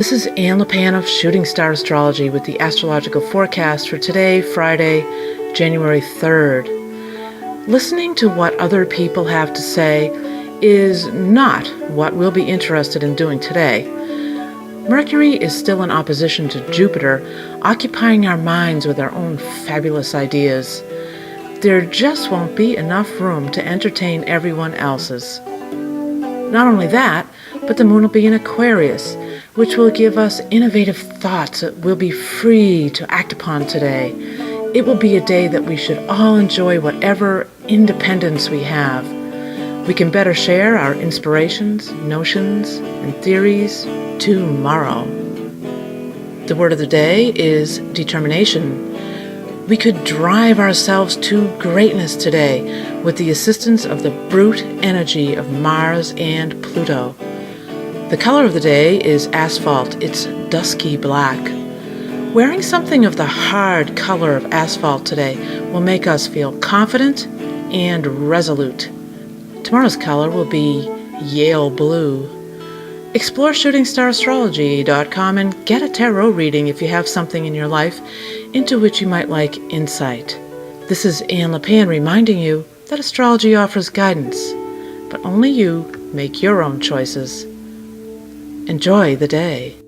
This is Anne LePan of Shooting Star Astrology with the astrological forecast for today, Friday, January 3rd. Listening to what other people have to say is not what we'll be interested in doing today. Mercury is still in opposition to Jupiter, occupying our minds with our own fabulous ideas. There just won't be enough room to entertain everyone else's. Not only that, but the moon will be in Aquarius, which will give us innovative thoughts that we'll be free to act upon today. It will be a day that we should all enjoy whatever independence we have. We can better share our inspirations, notions, and theories tomorrow. The word of the day is determination. We could drive ourselves to greatness today with the assistance of the brute energy of Mars and Pluto. The color of the day is asphalt. It's dusky black. Wearing something of the hard color of asphalt today will make us feel confident and resolute. Tomorrow's color will be Yale blue. Explore ShootingStarAstrology.com and get a tarot reading if you have something in your life into which you might like insight. This is Anne LePan reminding you that astrology offers guidance, but only you make your own choices. Enjoy the day.